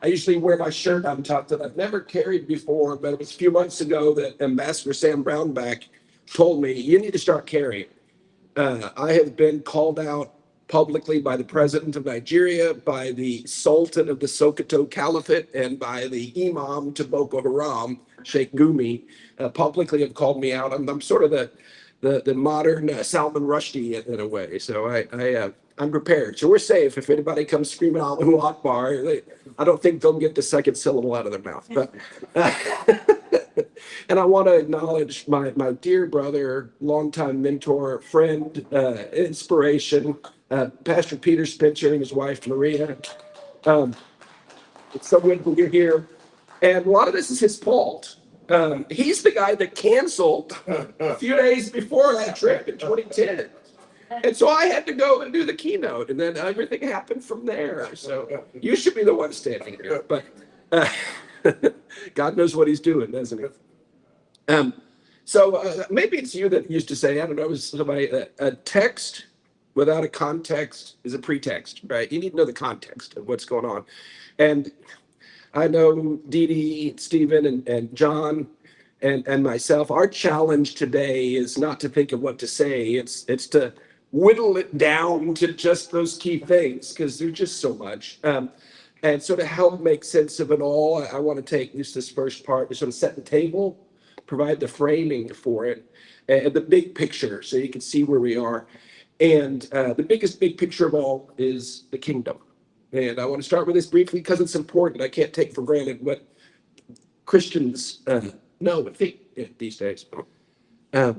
I usually wear my shirt on top that I've never carried before, but it was a few months ago that Ambassador Sam Brownback told me, you need to start carrying. I have been called out publicly by the president of Nigeria, by the sultan of the Sokoto Caliphate, and by the imam to Boko Haram, Sheikh Gumi, publicly have called me out. I'm sort of the modern Salman Rushdie in a way. So I'm prepared. So we're safe. If anybody comes screaming Allahu Akbar, I don't think they'll get the second syllable out of their mouth. But and I want to acknowledge my dear brother, longtime mentor, friend, inspiration, Pastor Peter Spencer and his wife Maria. It's so good you're here. And a lot of this is his fault. He's the guy that canceled a few days before that trip in 2010. And so I had to go and do the keynote, and then everything happened from there. So you should be the one standing here. But God knows what he's doing, doesn't he? So maybe it's you that used to say, I don't know, it was somebody, a text without a context is a pretext, right? You need to know the context of what's going on. And I know Dee Dee, Stephen, and John, and myself, our challenge today is not to think of what to say. It's to whittle it down to just those key things, because there's just so much. And so to help make sense of it all, I want to take just this first part to sort of set the table, provide the framing for it, and the big picture so you can see where we are. And the biggest big picture of all is the kingdom. And I want to start with this briefly because it's important. I can't take for granted what Christians know and think these days. The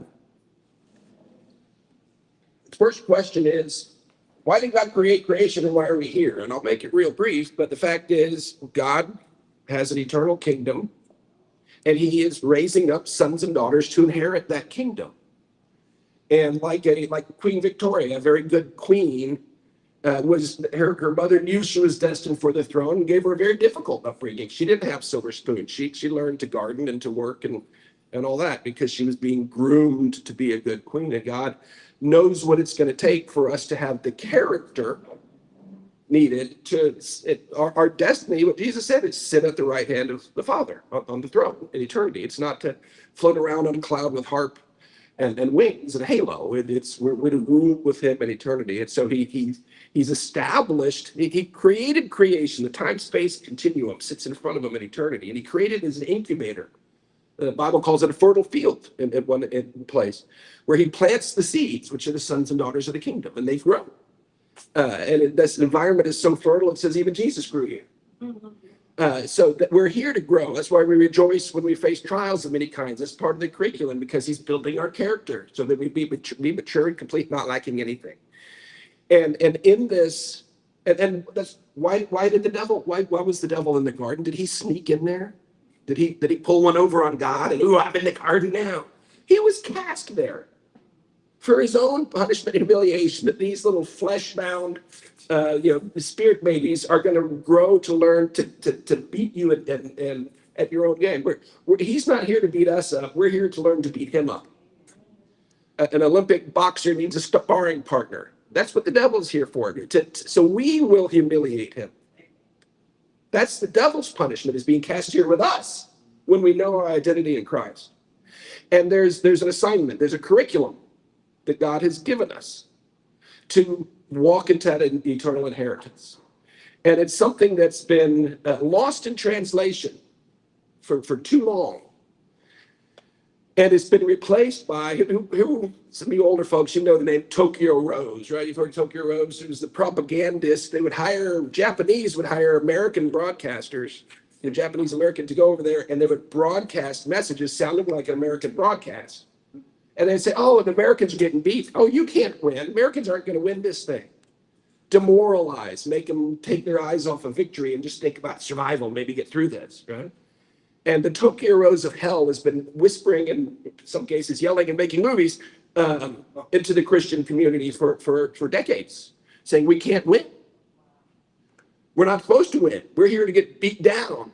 first question is, why did God create creation and why are we here? And I'll make it real brief, but the fact is God has an eternal kingdom and he is raising up sons and daughters to inherit that kingdom. And like Queen Victoria, a very good queen, her mother knew she was destined for the throne and gave her a very difficult upbringing. She didn't have silver spoons. She learned to garden and to work and all that because she was being groomed to be a good queen. And God knows what it's going to take for us to have the character needed to our destiny. What Jesus said is sit at the right hand of the Father on the throne in eternity. It's not to float around on a cloud with harp and wings and halo. We're to rule with him in eternity. And so he's established, he created creation. The time-space continuum sits in front of him in eternity. And he created as an incubator. The Bible calls it a fertile field in one place, where he plants the seeds, which are the sons and daughters of the kingdom, and they grow. This environment is so fertile, it says even Jesus grew here. So that we're here to grow. That's why we rejoice when we face trials of many kinds. That's part of the curriculum, because he's building our character so that we be mature and complete, not lacking anything. And in this, and that's why did the devil? Why was the devil in the garden? Did he sneak in there? Did he pull one over on God and, ooh, I'm in the garden now? He was cast there for his own punishment and humiliation, that these little flesh-bound, spirit babies are going to grow to learn to beat you and at your own game. He's not here to beat us up. We're here to learn to beat him up. An Olympic boxer needs a sparring partner. That's what the devil's here for. So we will humiliate him. That's the devil's punishment, is being cast here with us when we know our identity in Christ. And there's an assignment, there's a curriculum that God has given us to walk into that eternal inheritance. And it's something that's been lost in translation for too long. And it's been replaced by, some of you older folks, you know the name Tokyo Rose, right? You've heard Tokyo Rose. It was the propagandist. Japanese would hire American broadcasters, Japanese American, to go over there, and they would broadcast messages sounding like an American broadcast. And they'd say, oh, the Americans are getting beat. Oh, you can't win. Americans aren't going to win this thing. Demoralize, make them take their eyes off of victory and just think about survival, maybe get through this, right? And the Tokyo Rose of hell has been whispering, and in some cases yelling and making movies into the Christian community for decades, saying we can't win. We're not supposed to win. We're here to get beat down.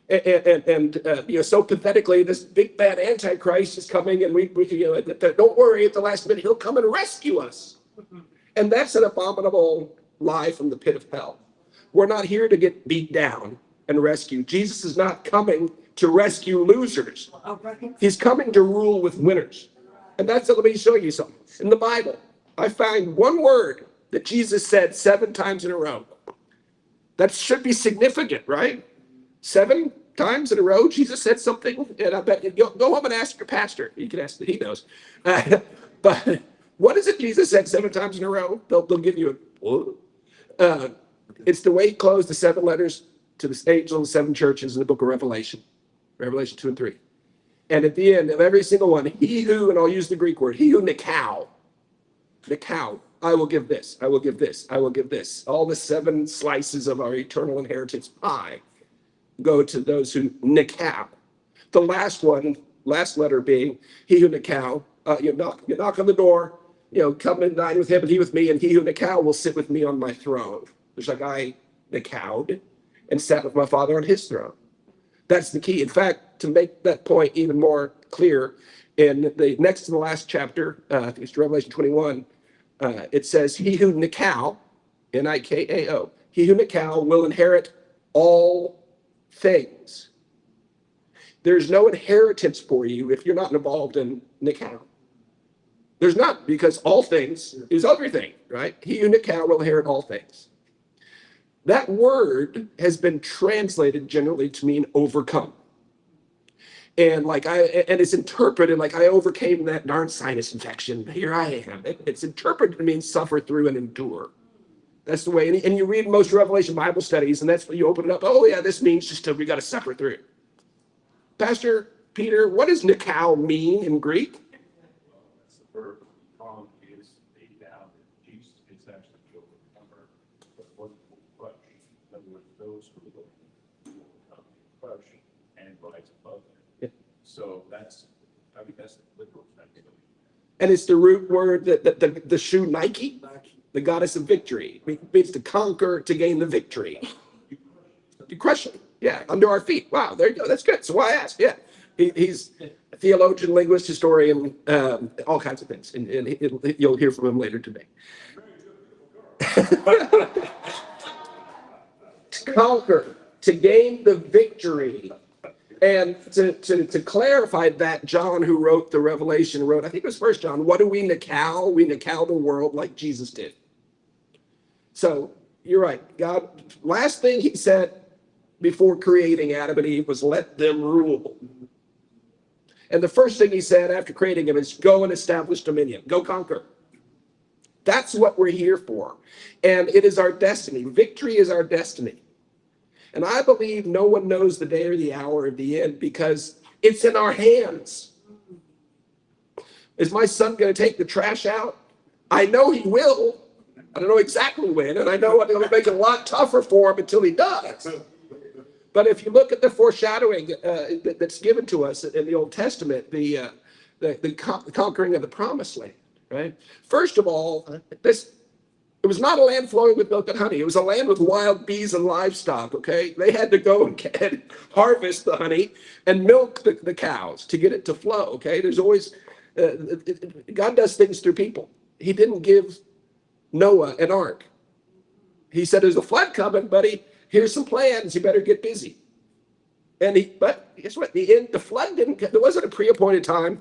And so pathetically, this big bad Antichrist is coming, and we don't worry, at the last minute he'll come and rescue us. And that's an abominable lie from the pit of hell. We're not here to get beat down. and rescue. Jesus is not coming to rescue losers. He's coming to rule with winners. And let me show you something. In the Bible, I find one word that Jesus said 7 times in a row. That should be significant, right? 7 times in a row, Jesus said something, and I bet you go home and ask your pastor. You can ask, he knows. But what is it Jesus said 7 times in a row? They'll give you a. It's the way he closed the 7 letters to the angel of the 7 churches in the book of Revelation, Revelation 2 and 3. And at the end of every single one, he who, and I'll use the Greek word, he who nikao, I will give this, I will give this, I will give this. All the 7 slices of our eternal inheritance pie go to those who nikao. The last letter being he who nikao, you knock on the door, come and dine with him and he with me, and he who nikao will sit with me on my throne. There's a guy nikawed and sat with my Father on his throne. That's the key. In fact, to make that point even more clear, in the next to the last chapter, I think it's Revelation 21, it says, he who nikao, Nikao, he who nikao will inherit all things. There's no inheritance for you if you're not involved in nikao. There's not, because all things is everything, right? He who nikao will inherit all things. That word has been translated generally to mean overcome. And it's interpreted like I overcame that darn sinus infection. Here I am. It's interpreted to mean suffer through and endure. That's the way. And you read most Revelation Bible studies, and that's what you open it up. Oh yeah, this means just we got to suffer through it. Pastor Peter, what does nikao mean in Greek? That's the verb. Is laid down. Jesus is actually the overcomer, but what will crush? In other words, those who will crush and rise above them. Yeah. So that's the literal translation. And it's the root word that the shoe Nike, the goddess of victory. It means to conquer, to gain the victory. You crush it. Yeah, under our feet. Wow, there you go. That's good. So why I asked. Yeah, he's a theologian, linguist, historian, all kinds of things. And you'll hear from him later today. To conquer, to gain the victory. And to clarify that, John, who wrote the Revelation, I think it was 1 John, what do we nikao? We nikao the world like Jesus did. So you're right. God, last thing he said before creating Adam and Eve was let them rule. And the first thing he said after creating him is go and establish dominion. Go conquer. That's what we're here for. And it is our destiny. Victory is our destiny. And I believe no one knows the day or the hour of the end because it's in our hands. Is my son going to take the trash out? I know he will. I don't know exactly when, and I know it'll make it a lot tougher for him until he does. But if you look at the foreshadowing that's given to us in the Old Testament, the conquering of the Promised Land, right? First of all, it was not a land flowing with milk and honey. It was a land with wild bees and livestock, okay? They had to go and harvest the honey and milk the cows to get it to flow, okay? There's always, God does things through people. He didn't give Noah an ark. He said, there's a flood coming, buddy. Here's some plans. You better get busy. But guess what? The flood there wasn't a pre-appointed time.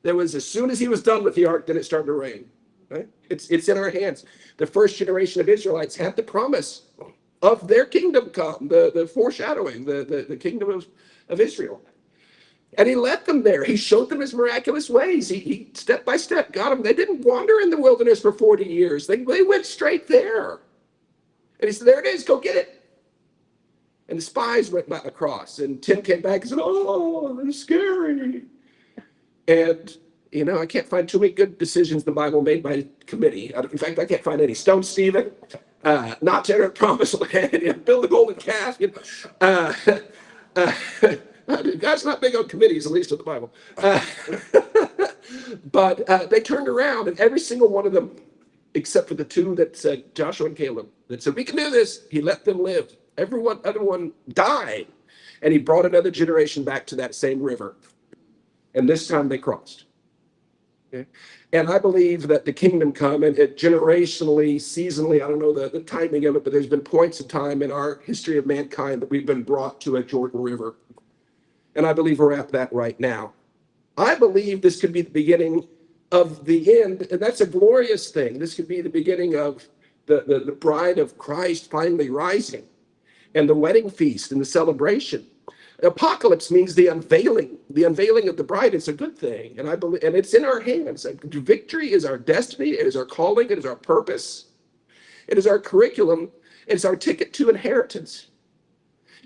There was, as soon as he was done with the ark, then it started to rain. Right? It's in our hands. The first generation of Israelites had the promise of their kingdom come, the foreshadowing, the kingdom of Israel. And he led them there. He showed them his miraculous ways. He step by step got them. They didn't wander in the wilderness for 40 years. They went straight there. And he said, there it is, go get it. And the spies went back across. And Tim came back and said, oh, that's scary. And I can't find too many good decisions the Bible made by committee. In fact, I can't find any. Stone Stephen, not to enter the promised land, build the golden calf. God's not big on committees, at least in the Bible. But they turned around, and every single one of them, except for the 2 that said, Joshua and Caleb, that said, we can do this. He let them live. Everyone died. And he brought another generation back to that same river. And this time they crossed. Okay? And I believe that the kingdom come, and it generationally, seasonally, I don't know the timing of it, but there's been points of time in our history of mankind that we've been brought to a Jordan River. And I believe we're at that right now. I believe this could be the beginning of the end, and that's a glorious thing. This could be the beginning of the bride of Christ finally rising, and the wedding feast and the celebration. Apocalypse means the unveiling of the bride. Is a good thing, and I believe, and it's in our hands. Victory is our destiny. It is our calling. It is our purpose. It is our curriculum. It's our ticket to inheritance.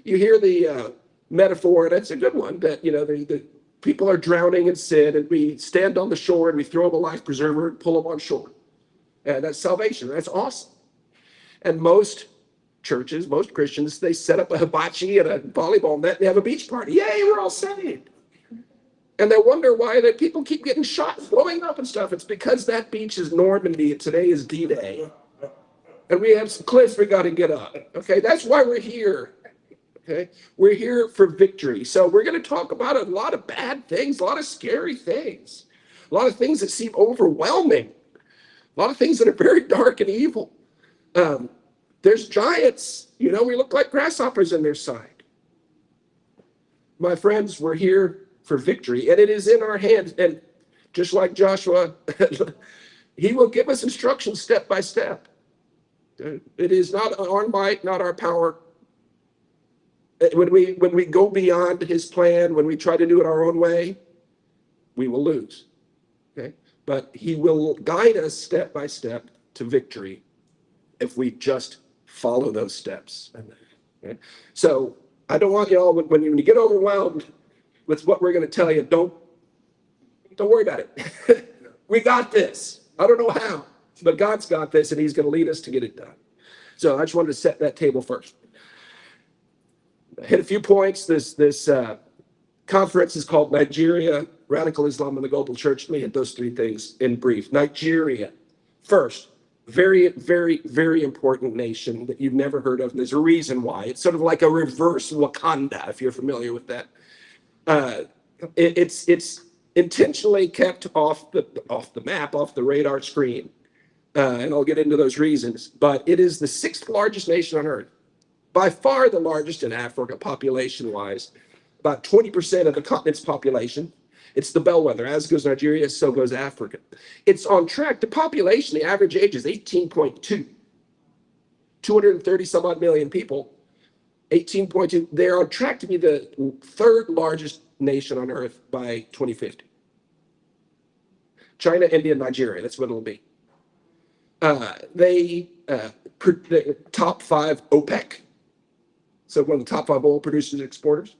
You hear the metaphor, and it's a good one, that the people are drowning in sin, and we stand on the shore and we throw them a life preserver and pull them on shore, and that's salvation. That's awesome. And most churches, most Christians, they set up a hibachi and a volleyball net and have a beach party. Yay, we're all saved. And they wonder why that people keep getting shot, blowing up and stuff. It's because that beach is Normandy and today is D-Day. And we have some cliffs we got to get up. Okay, that's why we're here. Okay, we're here for victory. So we're going to talk about a lot of bad things, a lot of scary things, a lot of things that seem overwhelming, a lot of things that are very dark and evil. There's giants, we look like grasshoppers in their sight. My friends, we're here for victory, and it is in our hands. And just like Joshua, he will give us instructions step by step. It is not our might, not our power. When we go beyond his plan, when we try to do it our own way, we will lose. Okay? But he will guide us step by step to victory if we just follow those steps. Okay? So I don't want y'all, when you get overwhelmed with what we're going to tell you, don't worry about it. We got this. I don't know how, but God's got this, and he's going to lead us to get it done. So I just wanted to set that table first. Hit a few points. This conference is called Nigeria, Radical Islam in the Global Church. Let me hit those three things in brief. Nigeria, first, very, very, very important nation that you've never heard of. And there's a reason why. It's sort of like a reverse Wakanda, if you're familiar with that. It's intentionally kept off the map, off the radar screen. And I'll get into those reasons. But it is the sixth largest nation on earth. By far the largest in Africa, population-wise, about 20% of the continent's population. It's the bellwether. As goes Nigeria, so goes Africa. It's on track. The population, the average age is 18.2. 230 some odd million people, 18.2. They're on track to be the third largest nation on earth by 2050. China, India, Nigeria, that's what it'll be. The top five OPEC. So one of the top five oil producers and exporters,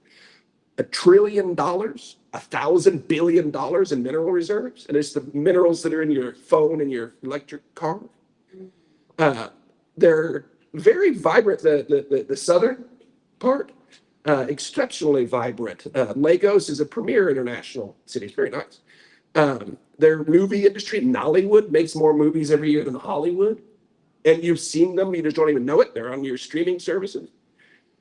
$1 trillion, $1,000 billion in mineral reserves. And it's the minerals that are in your phone and your electric car. They're very vibrant, the southern part, exceptionally vibrant. Lagos is a premier international city. It's very nice. Their movie industry, Nollywood, makes more movies every year than Hollywood. And you've seen them, you just don't even know it. They're on your streaming services.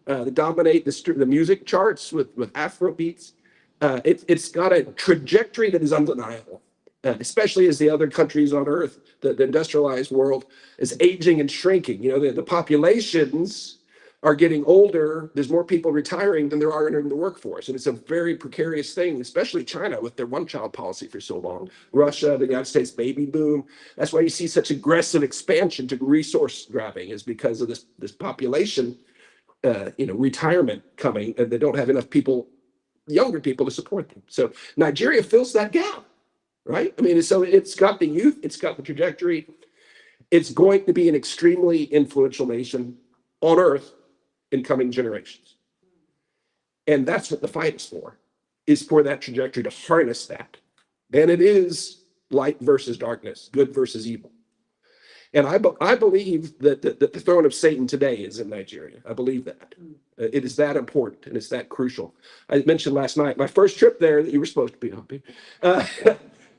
They dominate the music charts with Afro beats. It's got a trajectory that is undeniable, especially as the other countries on Earth, the industrialized world, is aging and shrinking. The populations are getting older. There's more people retiring than there are entering the workforce. And it's a very precarious thing, especially China with their one-child policy for so long. Russia, the United States baby boom. That's why you see such aggressive expansion to resource grabbing, is because of this population retirement coming, and they don't have enough younger people to support them. So Nigeria fills that gap, right? I mean, so it's got the youth, it's got the trajectory. It's going to be an extremely influential nation on earth in coming generations. And that's what the fight is for that trajectory, to harness that. And it is light versus darkness, good versus evil. And I believe that the throne of Satan today is in Nigeria. I believe that. It is that important, and it's that crucial. I mentioned last night, my first trip there that you were supposed to be on,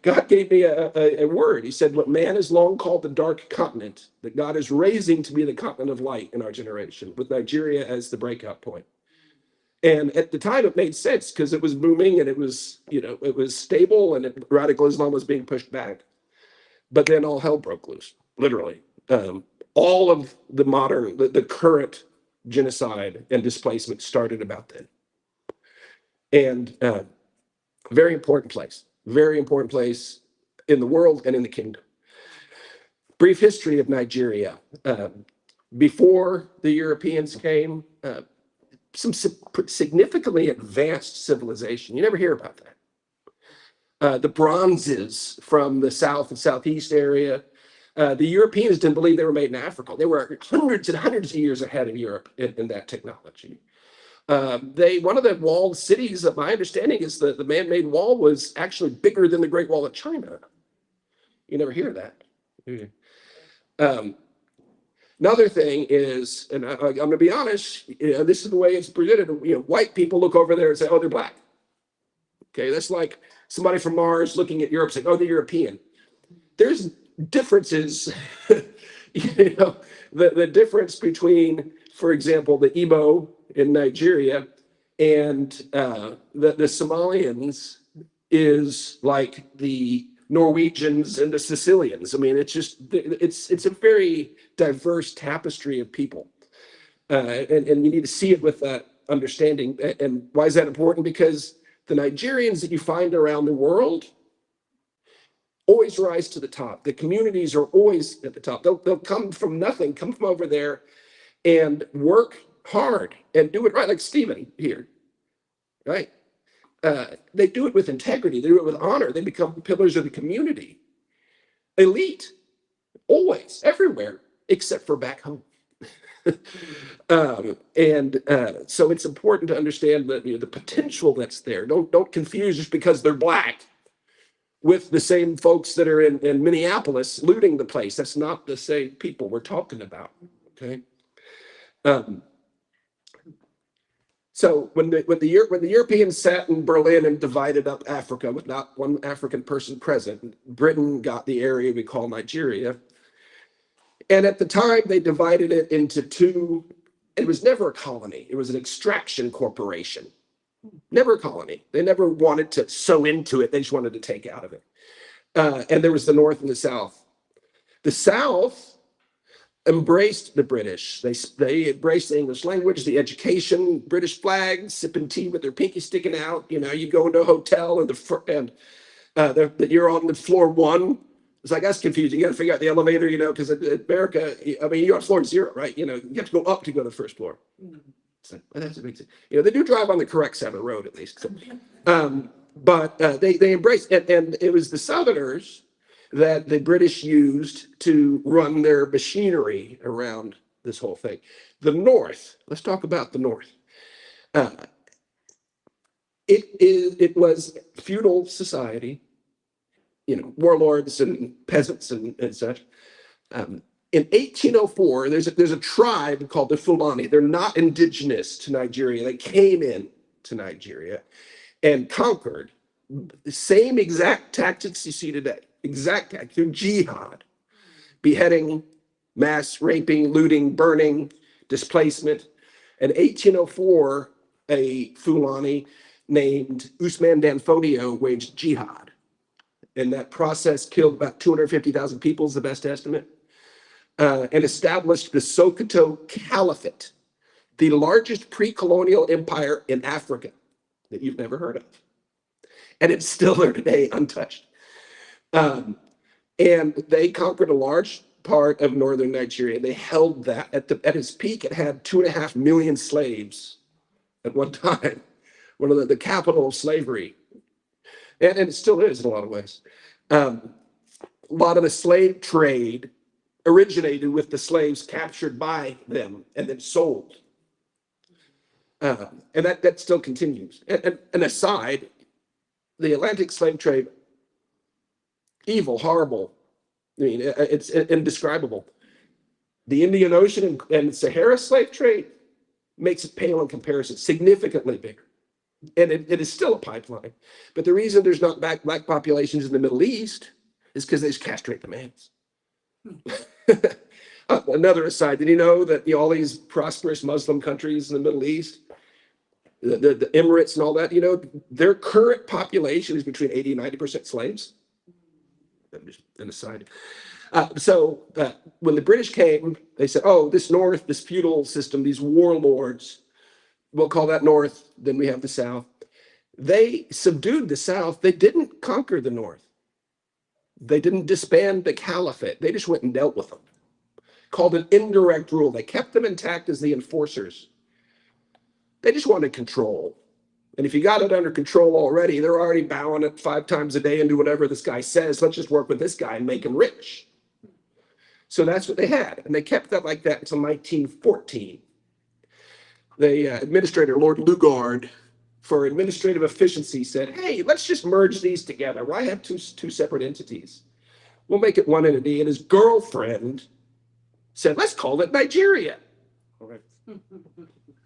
God gave me a word. He said, what man has long called the dark continent, that God is raising to be the continent of light in our generation, with Nigeria as the breakout point. And at the time, it made sense because it was booming and it was, it was stable and radical Islam was being pushed back. But then all hell broke loose, literally. All of the current genocide and displacement started about then. And very important place in the world and in the kingdom. Brief history of Nigeria. Before the Europeans came, some significantly advanced civilization. You never hear about that. The bronzes from the south and southeast area. The Europeans didn't believe they were made in Africa. They were hundreds and hundreds of years ahead of Europe in that technology. One of the walled cities, my understanding is that the man-made wall was actually bigger than the Great Wall of China. You never hear that. Another thing is, and I'm going to be honest, this is the way it's presented. White people look over there and say, "Oh, they're black." Okay, that's like somebody from Mars looking at Europe saying, "Oh, they're European." There's differences. The difference between, for example, the Igbo in Nigeria and the Somalians is like the Norwegians and the Sicilians. I mean, it's a very diverse tapestry of people, and you need to see it with that understanding. And why is that important? Because the Nigerians that you find around the world always rise to the top. The communities are always at the top. They'll come from nothing, come from over there, and work hard and do it right, like Stephen here, right? They do it with integrity. They do it with honor. They become pillars of the community. Elite, always, everywhere, except for back home. So it's important to understand that the potential that's there. Don't confuse just because they're black with the same folks that are in Minneapolis looting the place. That's not the same people we're talking about. Okay. So when the Europeans sat in Berlin and divided up Africa with not one African person present, Britain got the area we call Nigeria. And at the time, they divided it into two. It was never a colony. It was an extraction corporation. Never a colony. They never wanted to sew into it. They just wanted to take out of it. And there was the North and the South. The South embraced the British. They embraced the English language, the education, British flag, sipping tea with their pinky sticking out. You go into a hotel and you're on the floor one. It's like, that's confusing. You got to figure out the elevator, because in America, I mean, you're on floor zero, right? You have to go up to go to the first floor. So that's a big thing. They do drive on the correct side of the road at least. So, but they embraced it, and it was the Southerners that the British used to run their machinery around this whole thing. The North, let's talk about the North. It was feudal society, warlords and peasants and such. In 1804, there's a tribe called the Fulani. They're not indigenous to Nigeria. They came in to Nigeria and conquered. The same exact tactics you see today, exact tactics through jihad, beheading, mass raping, looting, burning, displacement. In 1804, a Fulani named Usman Danfodio waged jihad. And that process killed about 250,000 people is the best estimate, and established the Sokoto Caliphate, the largest pre-colonial empire in Africa that you've never heard of. And it's still there today, untouched. And they conquered a large part of northern Nigeria. They held that. At its peak, it had 2.5 million slaves at one time, one of the capital of slavery. And it still is in a lot of ways. A lot of the slave trade originated with the slaves captured by them and then sold. And that still continues. And aside, the Atlantic slave trade, evil, horrible. I mean, it's indescribable. The Indian Ocean and Sahara slave trade makes it pale in comparison, significantly bigger. And it is still a pipeline. But the reason there's not black populations in the Middle East is because they just castrate the males. Another aside, did you know that all these prosperous Muslim countries in the Middle East, the Emirates and all that, their current population is between 80 and 90% slaves. Just an aside. So when the British came, they said, oh, this North, this feudal system, these warlords, we'll call that North, then we have the South. They subdued the South. They didn't conquer the North. They didn't disband the caliphate. They just went and dealt with them. Called an indirect rule. They kept them intact as the enforcers. They just wanted control. And if you got it under control already, they're already bowing it 5 times a day and do whatever this guy says. Let's just work with this guy and make him rich. So that's what they had. And they kept that like that until 1914. The administrator, Lord Lugard, for administrative efficiency said, hey, let's just merge these together. Why have two separate entities? We'll make it one entity. And his girlfriend said, let's call it Nigeria. Okay.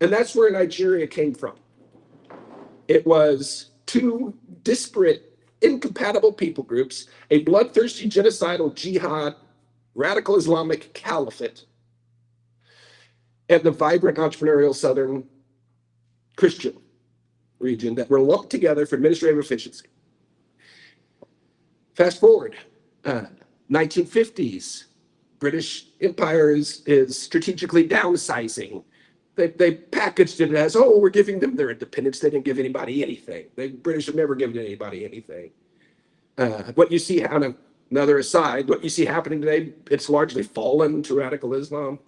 And that's where Nigeria came from. It was 2 disparate, incompatible people groups, a bloodthirsty, genocidal jihad, radical Islamic caliphate, and the vibrant entrepreneurial Southern Christian region that were lumped together for administrative efficiency. Fast forward, 1950s, British Empire is strategically downsizing. They packaged it as, oh, we're giving them their independence. They didn't give anybody anything. The British have never given anybody anything. What you see, on another aside, what you see happening today, it's largely fallen to radical Islam.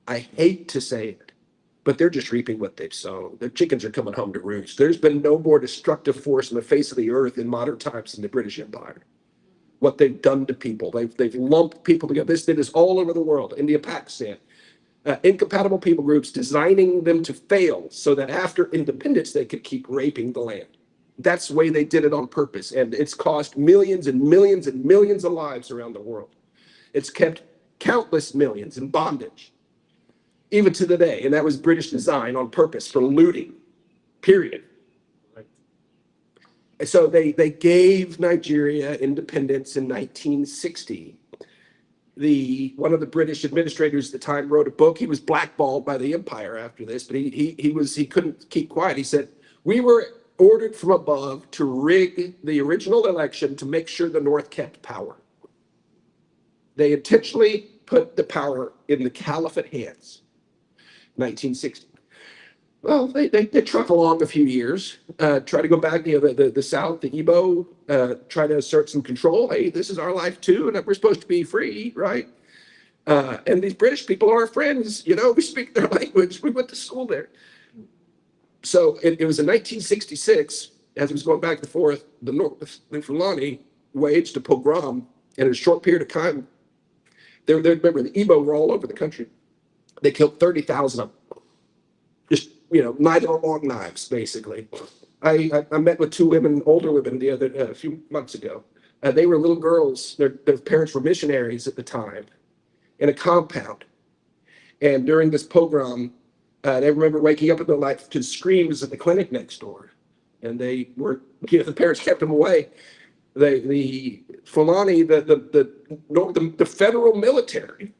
I hate to say it, but they're just reaping what they've sown. Their chickens are coming home to roost. There's been no more destructive force on the face of the earth in modern times than the British Empire. What they've done to people. They've lumped people together. This did this all over the world, India, Pakistan. Incompatible people groups, designing them to fail so that after independence, they could keep raping the land. That's the way they did it on purpose. And it's cost millions and millions and millions of lives around the world. It's kept countless millions in bondage, even to the day. And that was British design on purpose for looting, period. And so they gave Nigeria independence in 1960. One of the British administrators at the time wrote a book. He was blackballed by the empire after this, but he couldn't keep quiet. He said, we were ordered from above to rig the original election to make sure the North kept power. They intentionally put the power in the caliphate hands. 1960. Well, they truck along a few years, try to go back, the South, the Igbo, try to assert some control. Hey, this is our life too, and we're supposed to be free, right? And these British people are our friends, we speak their language, we went to school there. So it was in 1966, as it was going back and forth, the Fulani waged a pogrom, and in a short period of time, remember, the Igbo were all over the country. They killed 30,000 of them. Just, knives on long knives, basically. I met with 2 women, older women, a few months ago. They were little girls. Their parents were missionaries at the time in a compound. And during this pogrom, they remember waking up in the night to screams at the clinic next door. And they were, the parents kept them away. The Fulani, the federal military,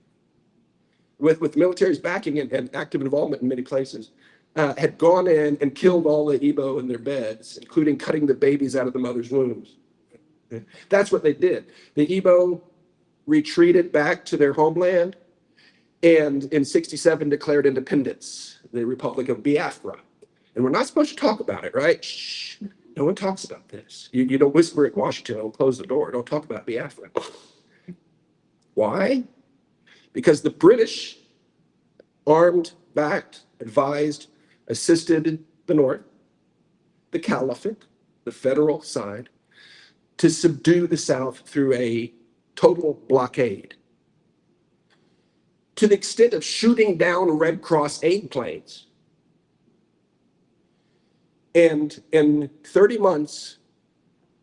with military's backing and active involvement in many places, had gone in and killed all the Igbo in their beds, including cutting the babies out of the mother's wombs. That's what they did. The Igbo retreated back to their homeland and in 67 declared independence, the Republic of Biafra. And we're not supposed to talk about it, right? Shh. No one talks about this. You don't whisper at Washington, don't close the door, don't talk about Biafra. Why? Because the British armed, backed, advised, assisted the North, the Caliphate, the federal side, to subdue the South through a total blockade, to the extent of shooting down Red Cross aid planes. And in 30 months,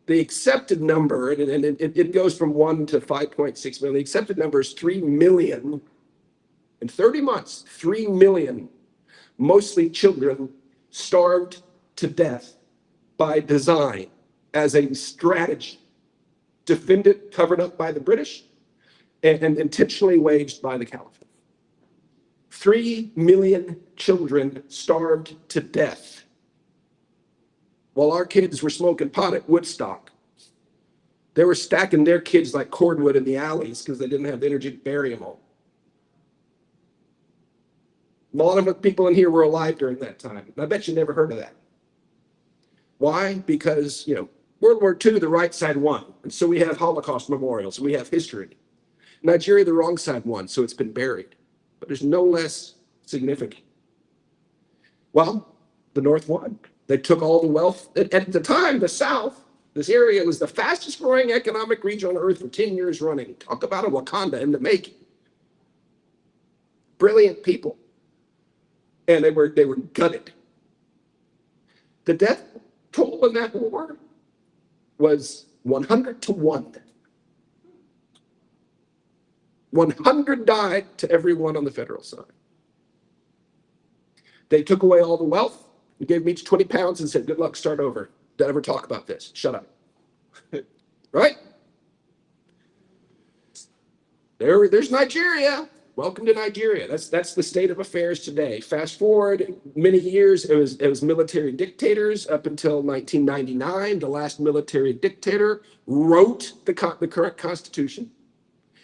the accepted number, and it goes from 1 to 5.6 million, the accepted number is 3 million. In 30 months, 3 million, mostly children, starved to death by design as a strategy, defended, covered up by the British, and intentionally waged by the Caliphate. 3 million children starved to death while our kids were smoking pot at Woodstock. They were stacking their kids like cordwood in the alleys because they didn't have the energy to bury them all. A lot of the people in here were alive during that time. I bet you never heard of that. Why? Because, World War II, the right side won. And so we have Holocaust memorials, we have history. Nigeria, the wrong side won, so it's been buried. But there's no less significant. Well, the North won. They took all the wealth. At the time, the South, this area was the fastest growing economic region on earth for 10 years running. Talk about a Wakanda in the making. Brilliant people. And they were gutted. The death toll in that war was 100 to 1. 100 died to everyone on the federal side. They took away all the wealth and gave them each 20 pounds and said, good luck, start over. Don't ever talk about this. Shut up. Right? There's Nigeria. Welcome to Nigeria. That's the state of affairs today. Fast forward many years, it was military dictators up until 1999. The last military dictator wrote the current constitution.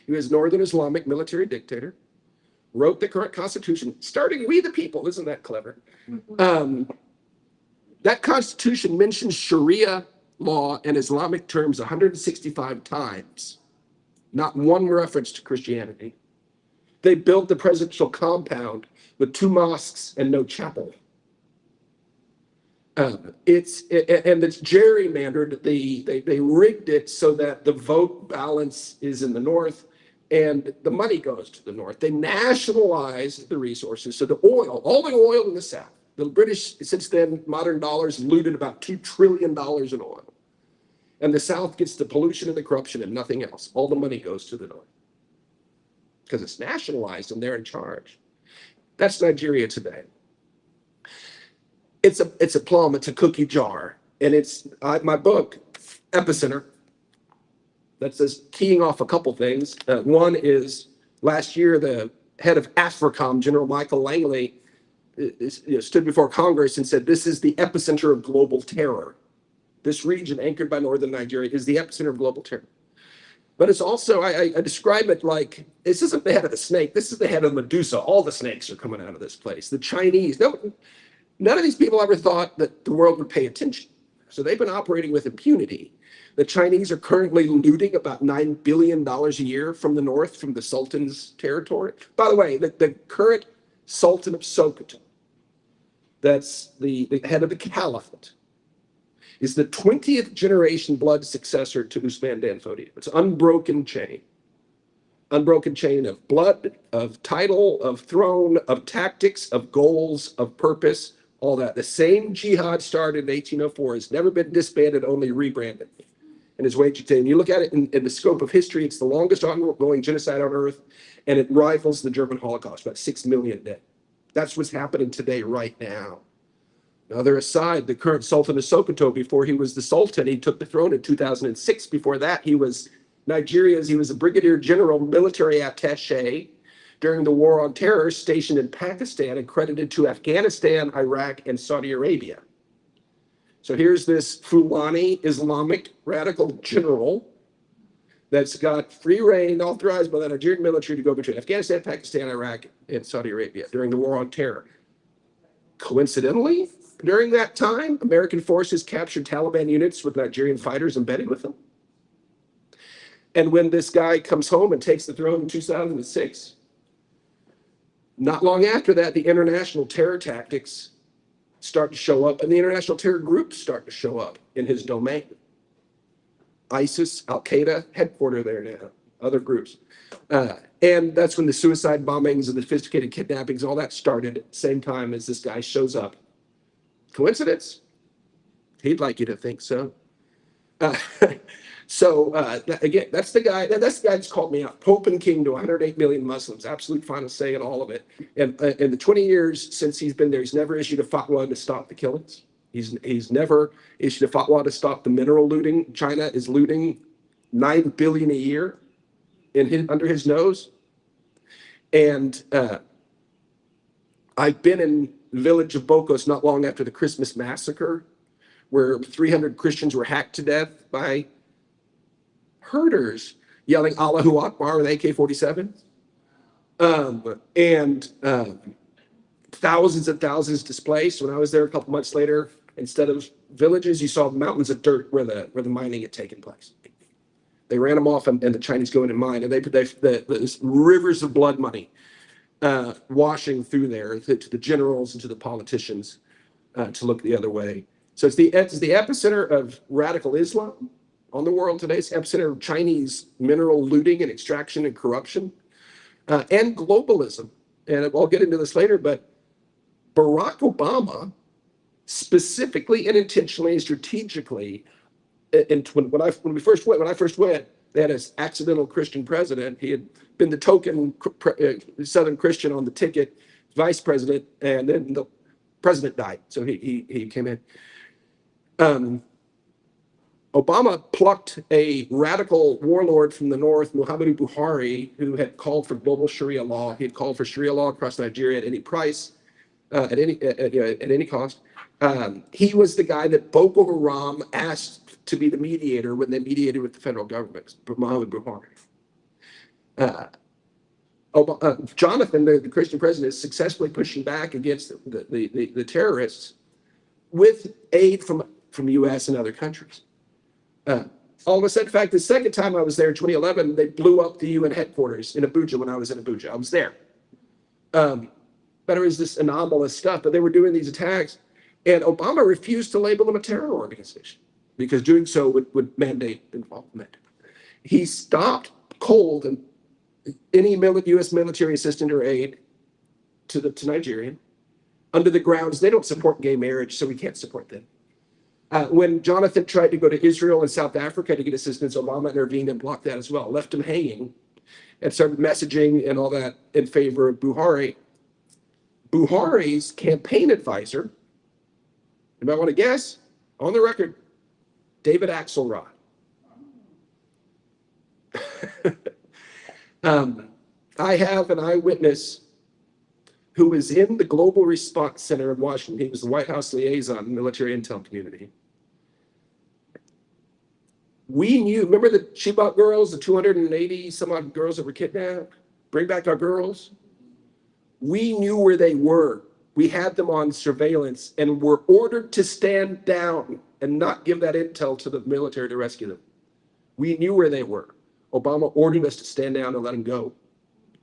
He was Northern Islamic military dictator, wrote the current constitution, starting we the people. Isn't that clever? That constitution mentions Sharia law and Islamic terms 165 times. Not one reference to Christianity. They built the presidential compound with 2 mosques and no chapel. It's gerrymandered. They rigged it so that the vote balance is in the north and the money goes to the north. They nationalized the resources. So the oil, all the oil in the South, the British, since then, modern dollars, looted about $2 trillion in oil. And the South gets the pollution and the corruption and nothing else. All the money goes to the north because it's nationalized and they're in charge. That's Nigeria today. It's a plum, it's a cookie jar. And it's my book, Epicenter, that says keying off a couple things. One is last year, the head of AFRICOM, General Michael Langley, stood before Congress and said, this is the epicenter of global terror. This region anchored by northern Nigeria is the epicenter of global terror. But it's also, I describe it like, this isn't the head of the snake, this is the head of Medusa. All the snakes are coming out of this place. The Chinese, none of these people ever thought that the world would pay attention. So they've been operating with impunity. The Chinese are currently looting about $9 billion a year from the north, from the Sultan's territory. By the way, the current Sultan of Sokoto, that's the head of the caliphate, is the 20th generation blood successor to Usman Dan Fodio. It's unbroken chain of blood, of title, of throne, of tactics, of goals, of purpose, all that. The same jihad started in 1804 has never been disbanded, only rebranded. And is waged today. And you look at it in the scope of history, it's the longest ongoing genocide on earth, and it rivals the German Holocaust, about 6 million dead. That's what's happening today, right now. Other aside, the current Sultan of Sokoto, before he was the Sultan, he took the throne in 2006. Before that, he was a brigadier general military attaché during the war on terror stationed in Pakistan, accredited to Afghanistan, Iraq, and Saudi Arabia. So here's this Fulani Islamic radical general that's got free reign authorized by the Nigerian military to go between Afghanistan, Pakistan, Iraq, and Saudi Arabia during the war on terror. Coincidentally, during that time, American forces captured Taliban units with Nigerian fighters embedded with them. And when this guy comes home and takes the throne in 2006, not long after that, the international terror tactics start to show up, and the international terror groups start to show up in his domain. ISIS, Al-Qaeda, headquartered there now, other groups. And that's when the suicide bombings and the sophisticated kidnappings, all that started at the same time as this guy shows up. Coincidence? He'd like you to think so. Again, that's the guy that's called me out. Pope and king to 108 million Muslims, absolute final say in all of it. And in the 20 years since he's been there, he's never issued a fatwa to stop the killings. He's never issued a fatwa to stop the mineral looting. China is looting 9 billion a year under his nose. And I've been in the village of Bocos not long after the Christmas massacre, where 300 Christians were hacked to death by herders yelling Allahu Akbar with AK-47s. And thousands and thousands displaced. When I was there a couple months later, instead of villages, you saw mountains of dirt where the mining had taken place. They ran them off, and the Chinese go in and mine, and they put the rivers of blood money washing through there to the generals and to the politicians to look the other way. So it's the epicenter of radical Islam on the world today. It's the epicenter of Chinese mineral looting and extraction and corruption and globalism. And I'll get into this later, but Barack Obama specifically and intentionally and strategically, and when I first went, they had an accidental Christian president. He had been the token Southern Christian on the ticket, vice president, and then the president died, so he came in. Obama plucked a radical warlord from the north, Muhammadu Buhari, who had called for global Sharia law. He had called for Sharia law across Nigeria at any price, at any cost. He was the guy that Boko Haram asked to be the mediator when they mediated with the federal government, Muhammadu Buhari. Jonathan, the Christian president, is successfully pushing back against the terrorists with aid from the U.S. and other countries. All of a sudden, in fact, the second time I was there in 2011, they blew up the UN headquarters in Abuja when I was in Abuja. I was there. But it was this anomalous stuff, but they were doing these attacks. And Obama refused to label them a terror organization because doing so would mandate involvement. He stopped cold and any U.S. military assistance or aid to Nigeria under the grounds they don't support gay marriage, so we can't support them. When Jonathan tried to go to Israel and South Africa to get assistance, Obama intervened and blocked that as well, left him hanging, and started messaging and all that in favor of Buhari. Buhari's campaign advisor, you might want to guess, on the record, David Axelrod. I have an eyewitness who was in the Global Response Center in Washington. He was the White House liaison, military intel community. We knew, remember the Chibok girls, the 280 some odd girls that were kidnapped? Bring back our girls. We knew where they were. We had them on surveillance and were ordered to stand down and not give that intel to the military to rescue them. We knew where they were. Obama ordered us to stand down and let them go.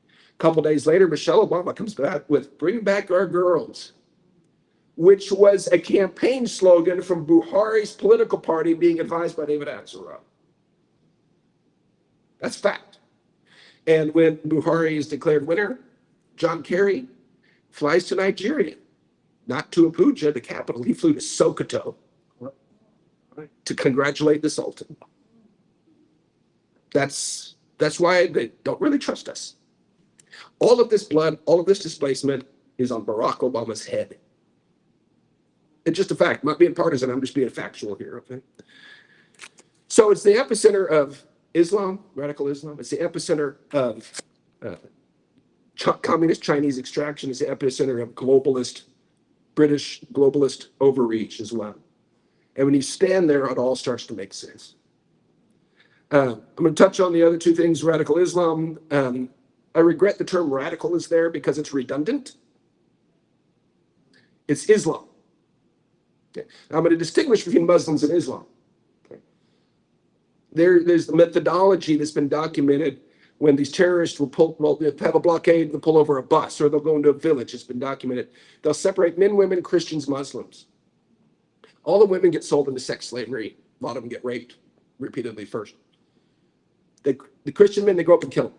A couple days later, Michelle Obama comes back with "Bring back our girls," which was a campaign slogan from Buhari's political party being advised by David Axelrod. That's fact. And when Buhari is declared winner, John Kerry flies to Nigeria, not to Abuja, the capital. He flew to Sokoto to congratulate the Sultan. That's why they don't really trust us. All of this blood, all of this displacement is on Barack Obama's head. It's just a fact. I'm not being partisan. I'm just being factual here. Okay. So it's the epicenter of Islam, radical Islam. It's the epicenter of communist Chinese extraction. It's the epicenter of British globalist overreach as well. And when you stand there, it all starts to make sense. I'm going to touch on the other two things, radical Islam. I regret the term radical is there because it's redundant. It's Islam. Okay. I'm going to distinguish between Muslims and Islam. Okay. There's the methodology that's been documented when these terrorists will have a blockade, they'll pull over a bus, or they'll go into a village. It's been documented. They'll separate men, women, Christians, Muslims. All the women get sold into sex slavery. A lot of them get raped repeatedly first. The Christian men, they go up and kill them.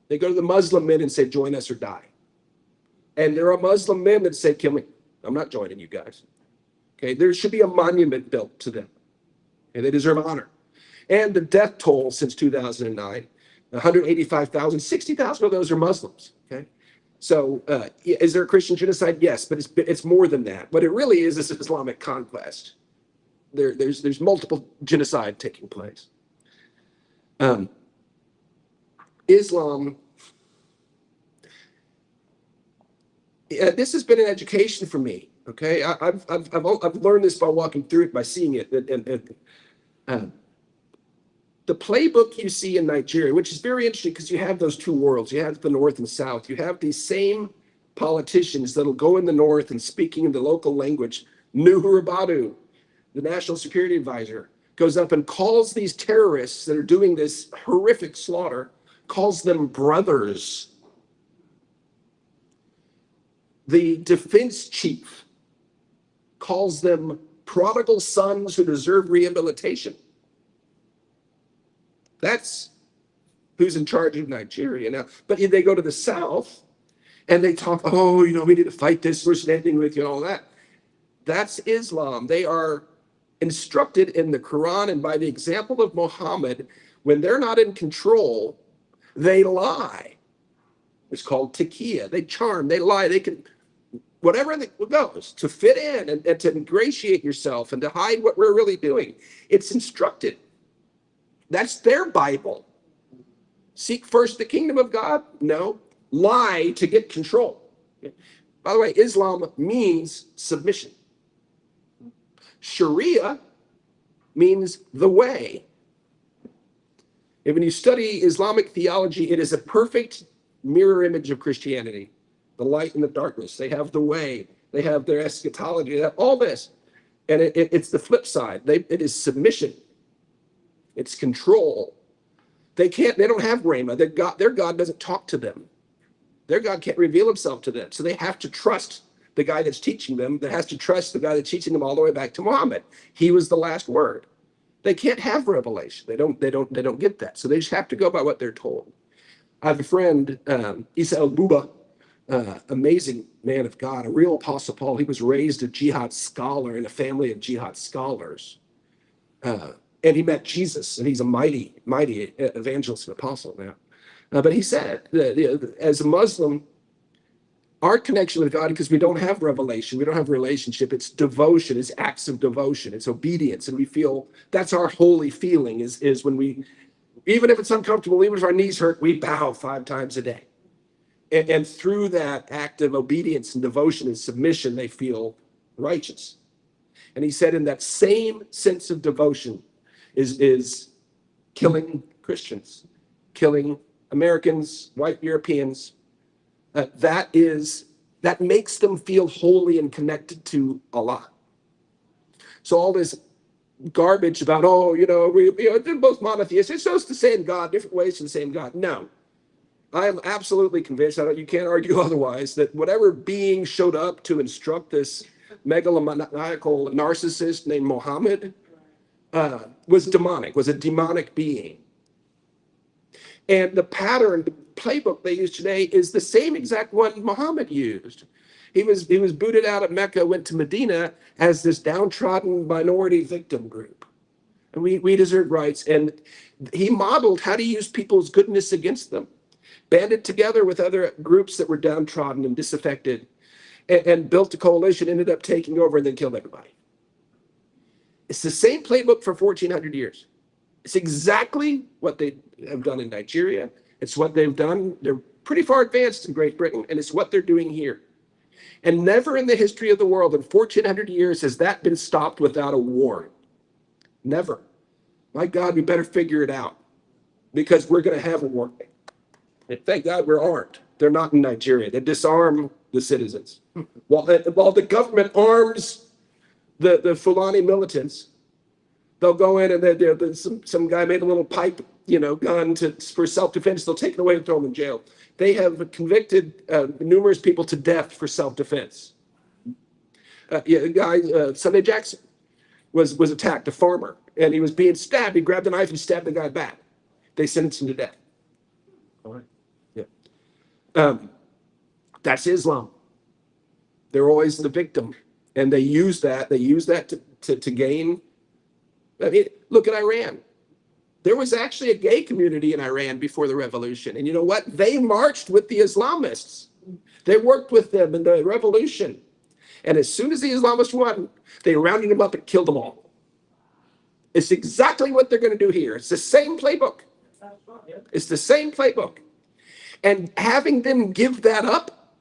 They go to the Muslim men and say, join us or die. And there are Muslim men that say, kill me. I'm not joining you guys. Okay, there should be a monument built to them. Okay, they deserve honor. And the death toll since 2009, 185,000, 60,000 of those are Muslims. Okay, so is there a Christian genocide? Yes, but it's more than that. What it really is Islamic conquest. There's multiple genocide taking place. Islam this has been an education for me. Okay, I've learned this by walking through it, by seeing it, and the playbook you see in Nigeria, which is very interesting because you have those two worlds. You have the North and South. You have these same politicians that'll go in the North and speaking in the local language. Nuhu Ribadu, the National Security Advisor, goes up and calls these terrorists that are doing this horrific slaughter, calls them brothers. The defense chief calls them prodigal sons who deserve rehabilitation. That's who's in charge of Nigeria now. But they go to the South and they talk, oh, we need to fight this, we're standing with you, and all that. That's Islam. They are instructed in the Quran and by the example of Muhammad. When they're not in control, they lie. It's called taqiyya. They charm, they lie, they can, whatever goes to fit in and to ingratiate yourself and to hide what we're really doing. It's instructed. That's their Bible. Seek first the kingdom of God? No. Lie to get control. By the way, Islam means submission. Sharia means the way. And when you study Islamic theology, it is a perfect mirror image of Christianity. The light and the darkness. They have the way. They have their eschatology. They have all this. And it's the flip side. It is submission. It's control. They don't have Rhema. Their God doesn't talk to them. Their God can't reveal himself to them. So they have to trust the guy that's teaching them, that has to trust the guy that's teaching them all the way back to Muhammad. He was the last word. They can't have revelation. They don't get that. So they just have to go by what they're told. I have a friend, Isa al-Buba, amazing man of God, a real Apostle Paul. He was raised a jihad scholar in a family of jihad scholars. And he met Jesus, and he's a mighty, mighty evangelist and apostle now. But he said that as a Muslim, our connection with God, because we don't have revelation, we don't have relationship, it's devotion, it's acts of devotion, it's obedience. And we feel that's our holy feeling is when we, even if it's uncomfortable, even if our knees hurt, we bow 5 times a day. And through that act of obedience and devotion and submission, they feel righteous. And he said in that same sense of devotion is killing Christians, killing Americans, white Europeans. That makes them feel holy and connected to Allah. So all this garbage about, they're both monotheists. It's just the same God, different ways to the same God. No. I am absolutely convinced, you can't argue otherwise, that whatever being showed up to instruct this megalomaniacal narcissist named Muhammad was demonic, was a demonic being. And the pattern, the playbook they use today is the same exact one Muhammad used. He was booted out of Mecca, went to Medina as this downtrodden minority victim group. And we deserve rights. And he modeled how to use people's goodness against them, banded together with other groups that were downtrodden and disaffected, and built a coalition, ended up taking over, and then killed everybody. It's the same playbook for 1,400 years. It's exactly what they have done in Nigeria. It's what they've done. They're pretty far advanced in Great Britain, and it's what they're doing here. And never in the history of the world in 1,400 years has that been stopped without a war. Never. My God, we better figure it out, because we're going to have a war. And thank God we're armed. They're not in Nigeria. They disarm the citizens. While the government arms the Fulani militants, they'll go in and some guy made a little pipe, gun for self-defense. They'll take it away and throw them in jail. They have convicted numerous people to death for self-defense. Sunday Jackson was attacked, a farmer, and he was being stabbed. He grabbed a knife and stabbed the guy back. They sentenced him to death. All right. Yeah. That's Islam. They're always the victim, and they use that. They use that to gain. I mean, look at Iran. There was actually a gay community in Iran before the revolution, and you know what? They marched with the Islamists. They worked with them in the revolution, and as soon as the Islamists won, they rounded them up and killed them all. It's exactly what they're going to do here. It's the same playbook. It's the same playbook. And having them give that up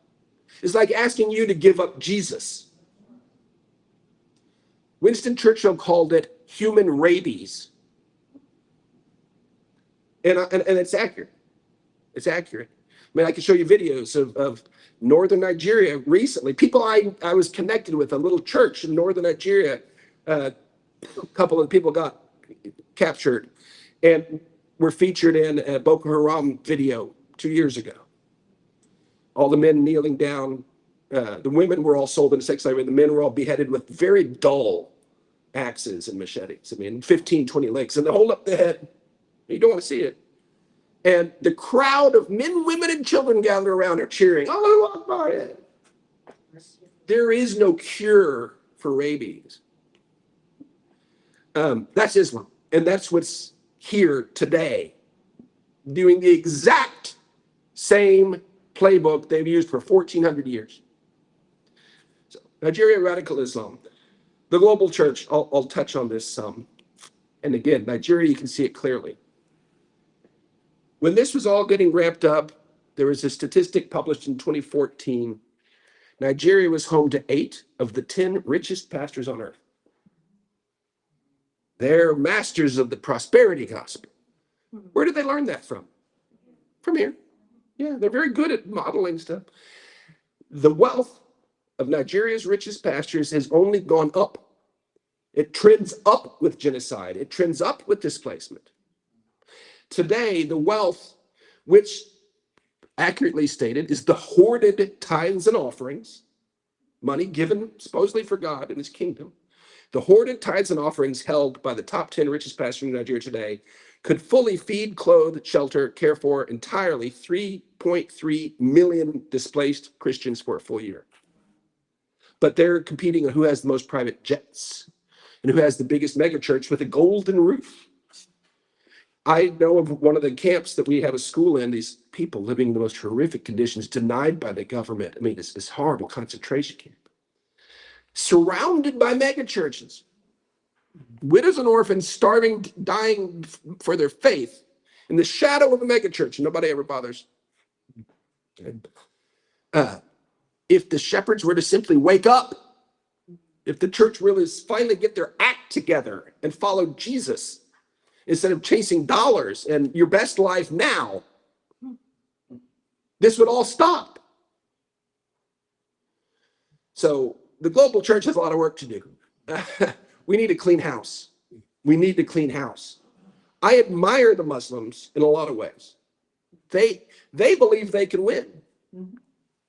It's like asking you to give up Jesus. Winston Churchill called it human rabies. And it's accurate. It's accurate. I mean, I can show you videos of northern Nigeria recently. People I was connected with, a little church in northern Nigeria. A couple of people got captured and were featured in a Boko Haram video 2 years ago. All the men kneeling down. The women were all sold into sex slavery. The men were all beheaded with very dull axes and machetes. I mean, 15, 20 legs. And they hold up the head. You don't want to see it. And the crowd of men, women, and children gathered around are cheering, Allahu Akbar. There is no cure for rabies. That's Islam. And that's what's here today, doing the exact same playbook they've used for 1,400 years. So, Nigeria radical Islam. The global church, I'll touch on this some. And again, Nigeria, you can see it clearly. When this was all getting ramped up, there was a statistic published in 2014. Nigeria was home to 8 of the 10 richest pastors on earth. They're masters of the prosperity gospel. Where did they learn that from? From here. Yeah, they're very good at modeling stuff. The wealth of Nigeria's richest pastors has only gone up. It trends up with genocide. It trends up with displacement. Today, the wealth, which accurately stated is the hoarded tithes and offerings, money given supposedly for God and his kingdom, the hoarded tithes and offerings held by the top 10 richest pastors in Nigeria today could fully feed, clothe, shelter, care for entirely 3.3 million displaced Christians for a full year. But they're competing on who has the most private jets and who has the biggest megachurch with a golden roof. I know of one of the camps that we have a school in, these people living in the most horrific conditions, denied by the government. I mean, it's this horrible concentration camp. Surrounded by megachurches, widows and orphans starving, dying for their faith in the shadow of a megachurch. Nobody ever bothers. If the shepherds were to simply wake up, if the church really finally get their act together and follow Jesus, instead of chasing dollars and your best life now, this would all stop. So the global church has a lot of work to do. We need a clean house. We need to clean house. I admire the Muslims in a lot of ways. They believe they can win.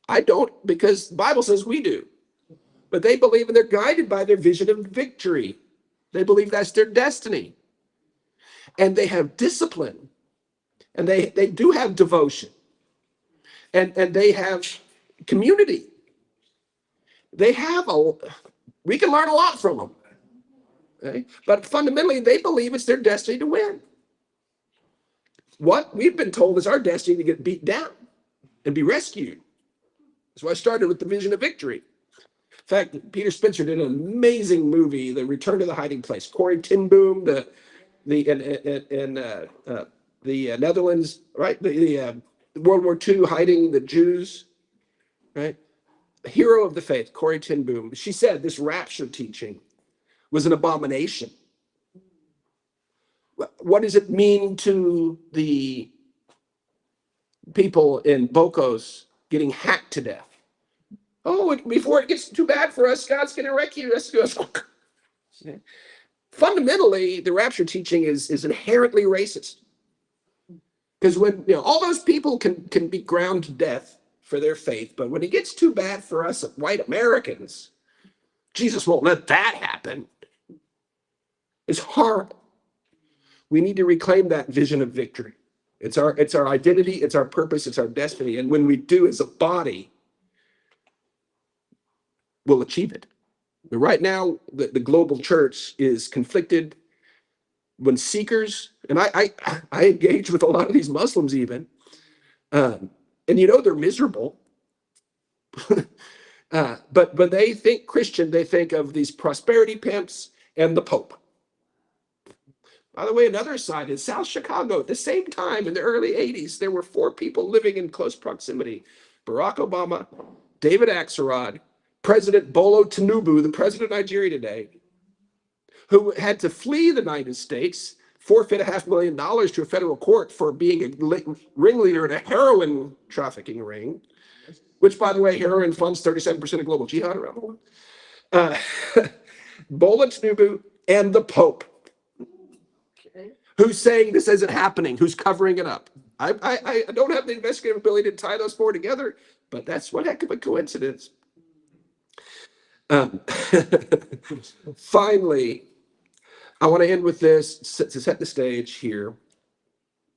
I don't, because the Bible says we do. But they believe, and they're guided by their vision of victory. They believe that's their destiny. And they have discipline, and they do have devotion, and they have community. We can learn a lot from them. Okay? But fundamentally, they believe it's their destiny to win. What we've been told is our destiny to get beat down and be rescued. That's why I started with the vision of victory. In fact, Peter Spencer did an amazing movie, The Return to the Hiding Place. Corrie ten Boom, in the Netherlands, right? The World War II, hiding the Jews, right? Hero of the faith, Corrie ten Boom. She said this rapture teaching was an abomination. What does it mean to the people in Bocos getting hacked to death? Oh, before it gets too bad for us, God's going to rescue us. Fundamentally, the rapture teaching is inherently racist. Because when all those people can be ground to death for their faith, but when it gets too bad for us white Americans, Jesus won't let that happen. It's horrible. We need to reclaim that vision of victory. It's our identity, it's our purpose, it's our destiny. And when we do as a body, we'll achieve it. But right now, the global church is conflicted. When seekers, and I engage with a lot of these Muslims even, and they're miserable. But when they think Christian, they think of these prosperity pimps and the Pope. By the way, another side is South Chicago. At the same time, in the early 80s, there were 4 people living in close proximity: Barack Obama, David Axelrod, President Bolo Tinubu, the president of Nigeria today, who had to flee the United States, forfeit $500,000 to a federal court for being a ringleader in a heroin trafficking ring, which, by the way, heroin funds 37% of global jihad around the world. Uh, Bola Tinubu and the Pope, who's saying this isn't happening, who's covering it up. I don't have the investigative ability to tie those four together, but that's one heck of a coincidence. Finally, I want to end with this to set the stage here.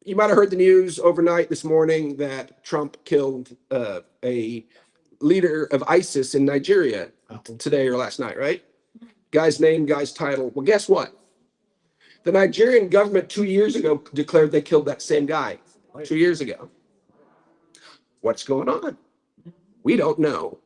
You might have heard the news overnight this morning that Trump killed a leader of ISIS in Nigeria today or last night, right? Guy's name, guy's title. Well, guess what? The Nigerian government 2 years ago declared they killed that same guy 2 years ago. What's going on? We don't know.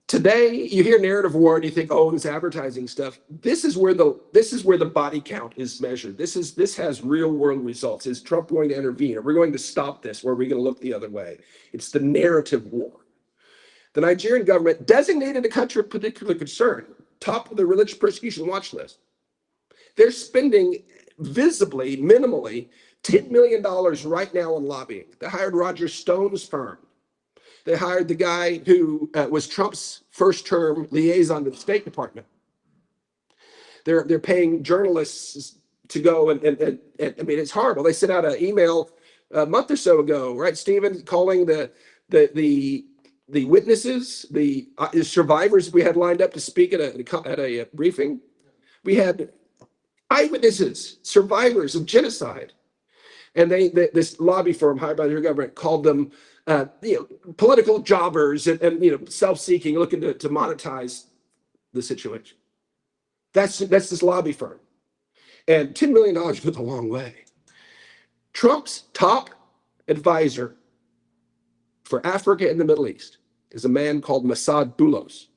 Today, you hear narrative war and you think, oh, this advertising stuff. This is where the body count is measured. This has real world results. Is Trump going to intervene? Are we going to stop this? Or are we going to look the other way? It's the narrative war. The Nigerian government designated a country of particular concern, top of the religious persecution watch list. They're spending visibly, minimally, $10 million right now on lobbying. They hired Roger Stone's firm. They hired the guy who was Trump's first term liaison to the State Department. They're paying journalists to go and I mean, it's horrible. They sent out an email a month or so ago, right, Stephen, calling the witnesses, the survivors we had lined up to speak at a briefing. We had eyewitnesses, survivors of genocide. And this lobby firm hired by the government called them political jobbers and self-seeking, looking to monetize the situation. That's this lobby firm. And $10 million goes a long way. Trump's top advisor for Africa and the Middle East is a man called Masad Boulos.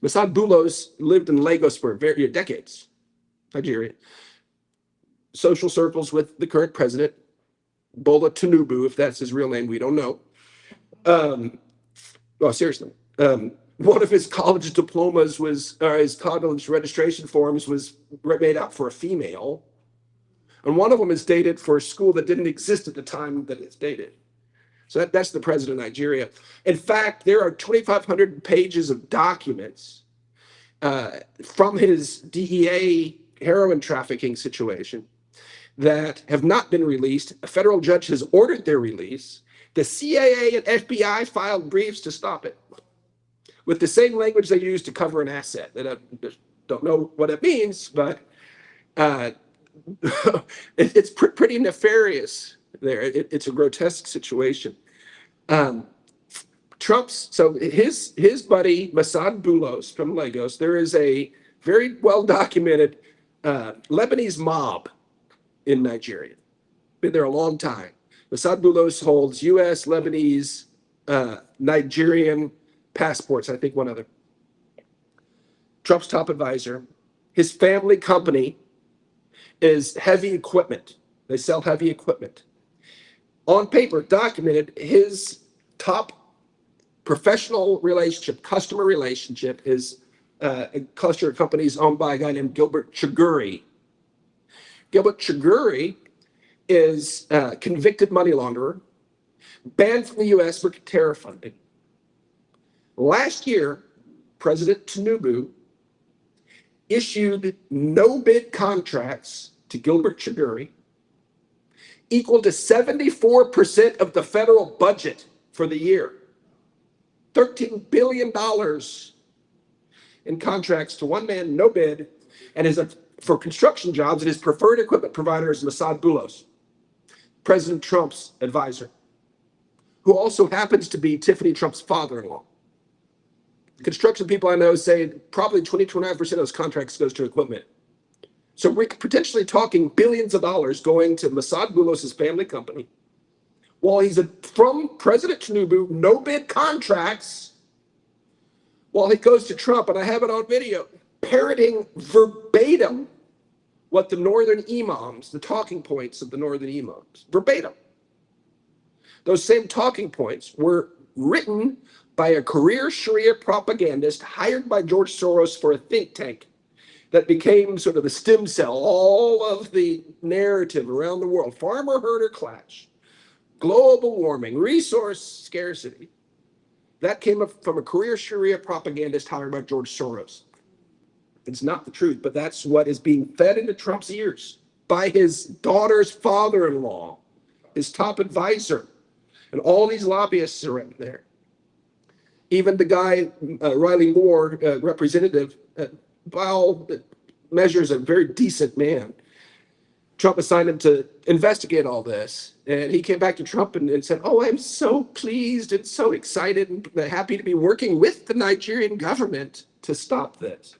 Masad Boulos lived in Lagos for decades, Nigeria. Social circles with the current president, Bola Tinubu, if that's his real name, we don't know. Well, seriously. One of his college diplomas his college registration forms was made out for a female. And one of them is dated for a school that didn't exist at the time that it's dated. So that's the president of Nigeria. In fact, there are 2,500 pages of documents from his DEA heroin trafficking situation that have not been released. A federal judge has ordered their release. The CIA and FBI filed briefs to stop it with the same language they used to cover an asset. That I don't know what it means, but it's pretty nefarious there. It's a grotesque situation. So his buddy Masad Boulos from Lagos, there is a very well documented Lebanese mob in Nigeria. Been there a long time. Masad Boulos holds U.S., Lebanese, Nigerian passports, I think one other. Trump's top advisor. His family company is heavy equipment. They sell heavy equipment. On paper, documented, his top professional relationship, customer relationship, is a cluster of companies owned by a guy named Gilbert Chaguri. Gilbert Chaguri is a convicted money launderer, banned from the U.S. for terror funding. Last year, President Tinubu issued no-bid contracts to Gilbert Chaguri equal to 74% of the federal budget for the year. $13 billion in contracts to one man, no bid, and for construction jobs, and his preferred equipment provider is Masad Boulos, President Trump's advisor, who also happens to be Tiffany Trump's father-in-law. Construction people I know say probably 20-25% of those contracts goes to equipment. So we're potentially talking billions of dollars going to Masad Boulos' family company, while he's from President Tinubu, no bid contracts, while he goes to Trump, and I have it on video, parroting verbatim what the northern imams, the talking points of the northern imams, verbatim. Those same talking points were written by a career Sharia propagandist hired by George Soros for a think tank that became sort of the stem cell, all of the narrative around the world, farmer herder clash, global warming, resource scarcity. That came up from a career Sharia propagandist hired by George Soros. It's not the truth, but that's what is being fed into Trump's ears by his daughter's father-in-law, his top advisor, and all these lobbyists are in there. Even the guy, Riley Moore, representative, by all measures, a very decent man. Trump assigned him to investigate all this. And he came back to Trump and said, "Oh, I'm so pleased and so excited and happy to be working with the Nigerian government to stop this."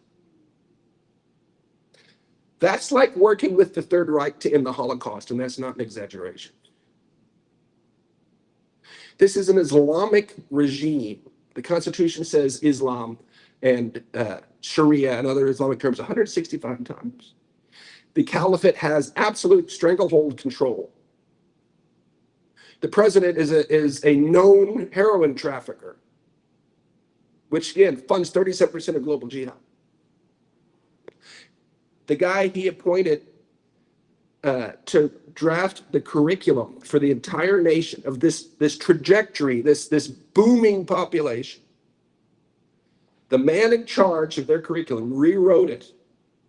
That's like working with the Third Reich to end the Holocaust, and that's not an exaggeration. This is an Islamic regime. The Constitution says Islam and Sharia and other Islamic terms 165 times. The caliphate has absolute stranglehold control. The president is a known heroin trafficker, which again funds 37% of global jihad. The guy he appointed to draft the curriculum for the entire nation of this trajectory, this booming population, the man in charge of their curriculum rewrote it.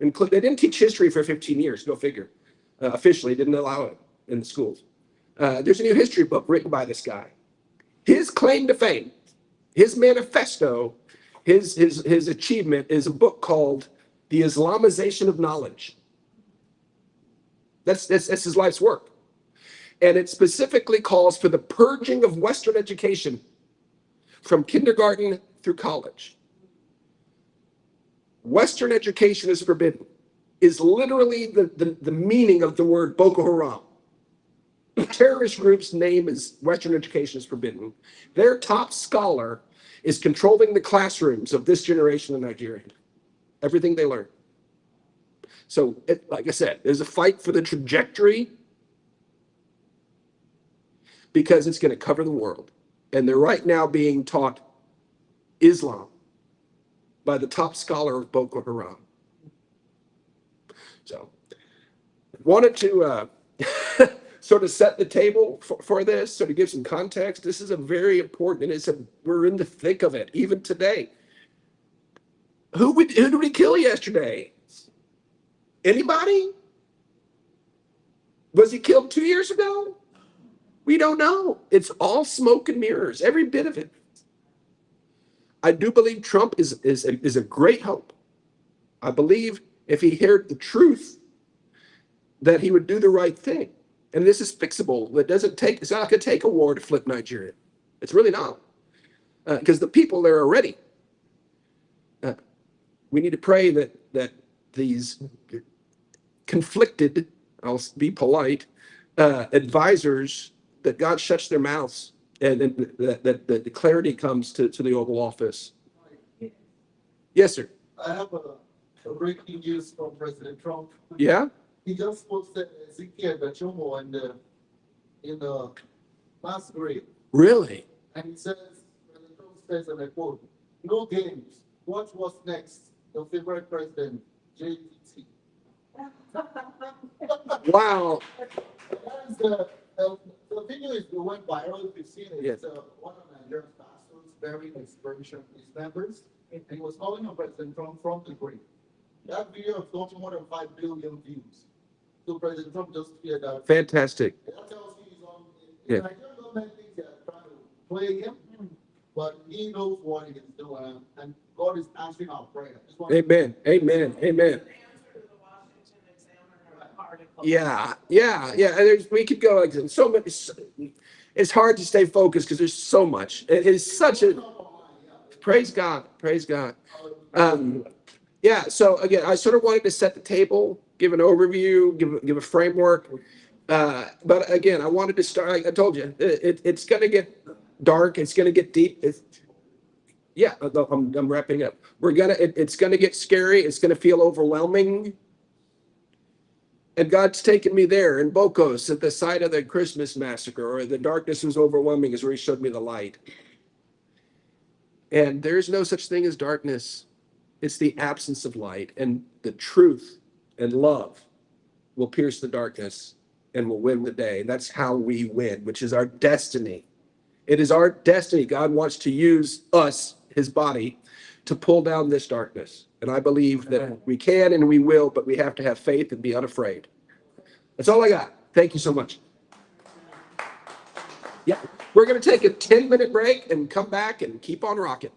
They didn't teach history for 15 years, go figure. Officially, didn't allow it in the schools. There's a new history book written by this guy. His claim to fame, his manifesto, his achievement is a book called The Islamization of Knowledge. That's his life's work. And it specifically calls for the purging of Western education from kindergarten through college. Western education is forbidden, is literally the meaning of the word Boko Haram. The terrorist group's name is Western education is forbidden. Their top scholar is controlling the classrooms of this generation of Nigeria. Everything they learn. So, like I said, there's a fight for the trajectory because it's going to cover the world. And they're right now being taught Islam by the top scholar of Boko Haram. So, wanted to sort of set the table for this, sort of give some context. This is a very important, and we're in the thick of it, even today. Who did we kill yesterday? Anybody? Was he killed 2 years ago? We don't know. It's all smoke and mirrors, every bit of it. I do believe Trump is a great hope. I believe if he heard the truth, that he would do the right thing. And this is fixable. It's not going to take a war to flip Nigeria. It's really not. Because the people there are ready. We need to pray that these conflicted, I'll be polite, advisors, that God shuts their mouths and that the clarity comes to the Oval Office. Yes, sir. I have a breaking news from President Trump. Yeah? He just posted Ezekiel Bachomo in the last grade. Really? And he says, President Trump says, and I quote, "No games. Watch what's next. Your favorite president, JTT." Wow. The video went viral. If you've seen it, Yes. It's one of Nigeria's pastors bearing inspiration for his members. And he was calling on President Trump from the grave. That video has gone to more than 5 billion views. So President Trump just feared that. Fantastic. That tells you he's on. Yeah. The Nigerian government thinks they're trying to play him, but he knows what he is doing, and God is answering our prayer. Amen. Amen. Amen. Yeah. We could go like so many. It's hard to stay focused because there's so much. It is such a praise God. Praise God. Yeah. So again, I sort of wanted to set the table, give an overview, give a framework. But again, I wanted to start. Like I told you, it's going to get dark. It's going to get deep. Yeah, I'm wrapping up. It's going to get scary. It's going to feel overwhelming. And God's taken me there in Bocos at the site of the Christmas massacre, or the darkness was overwhelming is where he showed me the light. And there is no such thing as darkness. It's the absence of light. And the truth and love will pierce the darkness and will win the day. That's how we win, which is our destiny. It is our destiny. God wants to use us, his body, to pull down this darkness. And I believe that we can and we will, but we have to have faith and be unafraid. That's all I got. Thank you so much. Yeah, we're going to take a 10-minute break and come back and keep on rocking.